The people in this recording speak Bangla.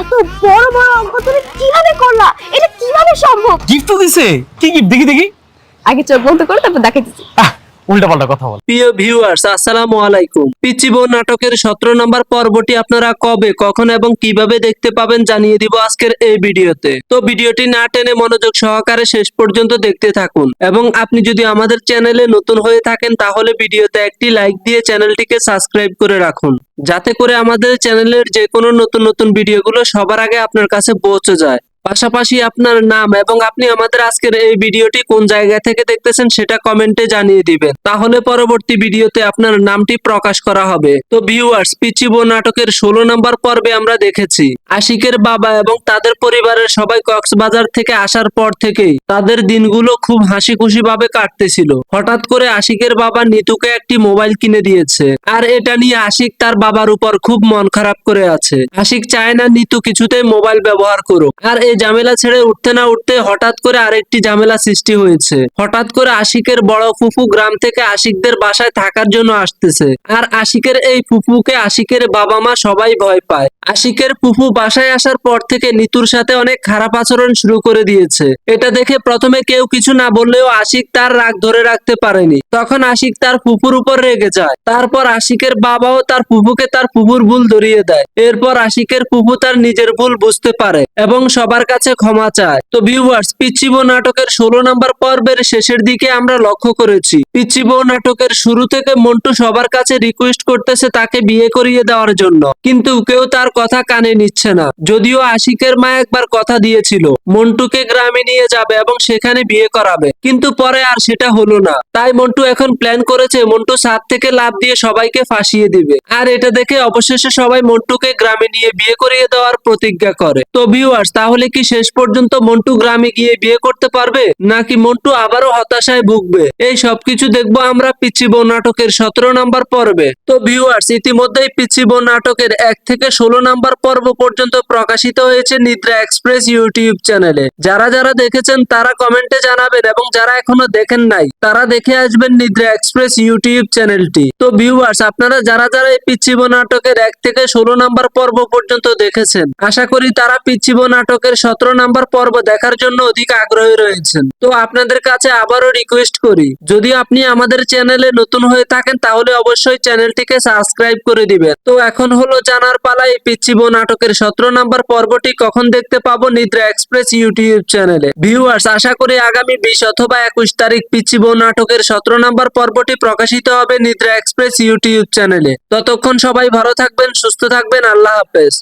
এত বড় বড় অঙ্ক তুমি কিভাবে করলা? এটা কিভাবে সম্ভব? গিফট দিছে? কি গিফট? দেখি দেখি। আগে চোখ বন্ধ করো, তারপর দেখাইতেছি। উল্টা পাল্টা কথা বল। প্রিয় ভিউয়ার্স, আসসালামু আলাইকুম। পিচ্চি বউ নাটকের 17 নম্বর পর্বটি আপনারা কবে, কখন এবং কিভাবে দেখতে পাবেন জানিয়ে দিব আজকের এই ভিডিওতে। তো ভিডিওটি না টেনে মনোযোগ সহকারে শেষ পর্যন্ত দেখতে থাকুন, এবং আপনি যদি আমাদের চ্যানেলে নতুন হয়ে থাকেন তাহলে ভিডিওতে একটি লাইক দিয়ে চ্যানেলটিকে সাবস্ক্রাইব করে রাখুন, যাতে করে আমাদের চ্যানেলের যে কোনো নতুন নতুন ভিডিওগুলো সবার আগে আপনার কাছে পৌঁছে যায়। পাশাপাশি আপনার নাম এবং আপনি আমাদের আজকের এই ভিডিওটি কোন জায়গা থেকে দেখতেছেন সেটা কমেন্টে জানিয়ে দিবেন, তাহলে পরবর্তী ভিডিওতে আপনার নামটি প্রকাশ করা হবে। তো ভিউয়ার্স, পিচ্চি বউ নাটকের 16 নম্বর পর্বে আমরা দেখেছি আশিকের বাবা এবং তাদের পরিবারের সবাই কক্সবাজার থেকে আসার পর থেকেই তাদের দিনগুলো খুব হাসি খুশি ভাবে কাটতেছিল। হঠাৎ করে আশিকের বাবা নিতুকে একটি মোবাইল কিনে দিয়েছে, আর এটা নিয়ে আশিক তার বাবার উপর খুব মন খারাপ করে আছে। আশিক চায় না নিতু কিছুতেই মোবাইল ব্যবহার করুক, আর এই ঝামেলা ছেড়ে উঠতে না উঠতে হঠাৎ করে আরেকটি ঝামেলা সৃষ্টি হয়েছে। হঠাৎ করে আশিকের বড় ফুফু গ্রাম থেকে আশিকদের বাসায় থাকার জন্য আসতেছে, আর আশিকের এই ফুফুকে আশিকের বাবা মা সবাই ভয় পায়। আশিকের ফুফু বাসায় আসার পর থেকে নিতুর সাথে অনেক খারাপ আচরণ শুরু করে দিয়েছে। এটা দেখে প্রথমে কেউ কিছু না বললেও আশিক তার রাগ ধরে রাখতে পারেনি। তখন আশিক তার ফুফুর উপর রেগে যায়। তারপর আশিকের বাবাও তার ফুফুকে তার ফুফুর ভুল ধরিয়ে দেয়। এরপর আশিকের ফুফু তার নিজের ভুল বুঝতে পারে এবং সবার কাছে ক্ষমা চায়। তো ভিউয়ার্স, পিচ্চি বউ নাটকের 16 নম্বর পর্বের শেষের দিকে আমরা লক্ষ্য করেছি পিচ্চি বউ নাটকের শুরু থেকে মন্টু সবার কাছে রিকোয়েস্ট করতেছে তাকে বিয়ে করিয়ে দেওয়ার জন্য, কিন্তু কেউ তার কথা কানে নিচ্ছে না। যদিও আশিকের মা একবার কথা দিয়েছিল মন্টুকে গ্রামে নিয়ে যাবে এবং সেখানে বিয়ে করাবে, কিন্তু পরে আর সেটা হলো না। তাই মন্টু এখন প্ল্যান করেছে মন্টু ছাদ থেকে লাফ দিয়ে সবাইকে ফাঁসিয়ে দিবে, আর এটা দেখে অবশেষে সবাই মন্টুকে গ্রামে নিয়ে বিয়ে করিয়ে দেওয়ার প্রতিজ্ঞা করে। তো ভিউয়ার্স, তাহলে কি শেষ পর্যন্ত মন্টু গ্রামে গিয়ে বিয়ে করতে পারবে, নাকি মন্টু আবারও হতাশায় ভুগবে? এই সবকিছু দেখবো আমরা পিচ্চি বউ নাটকের 17 নম্বর পর্বে। তো ভিউয়ার্স, ইতিমধ্যেই পিচ্চি বউ নাটকের 1 থেকে 16 নম্বর পর্ব পর্যন্ত প্রকাশিত হয়েছে নিদ্রা এক্সপ্রেস ইউটিউব চ্যানেলে। যারা যারা দেখেছেন তারা কমেন্টে জানাবেন, এবং যারা এখনো দেখেন নাই তারা দেখে আসবেন নিদ্রা এক্সপ্রেস ইউটিউব চ্যানেলটি। তো ভিউয়ার্স, আপনারা যারা যারা এই পিচ্চি বউ নাটকের 1 থেকে 16 নম্বর পর্ব পর্যন্ত দেখেছেন, আশা করি তারা পিচ্চি বউ নাটকের 17 নম্বর পর্ব দেখার জন্য অধিক আগ্রহী রয়েছেন। তো আপনাদের কাছে আবারও রিকোয়েস্ট করি, যদি আপনি আমাদের চ্যানেলে নতুন হয়ে থাকেন তাহলে অবশ্যই চ্যানেলটিকে সাবস্ক্রাইব করে দিবেন। তো এখন হলো জানার পালা এই পিচ্চি বউ নাটকের 17 নম্বর পর্বটি কখন দেখতে পাবো নিদ্রা এক্সপ্রেস ইউটিউব চ্যানেলে। ভিউয়ার্স, আশা করি আগামী 20 অথবা 21 তারিখ পিচ্চি বউ নাটকের 17 নম্বর পর্বটি প্রকাশিত হবে নিদ্রা এক্সপ্রেস ইউটিউব চ্যানেলে। ততক্ষণ সবাই ভালো থাকবেন, সুস্থ থাকবেন। আল্লাহ হাফেজ।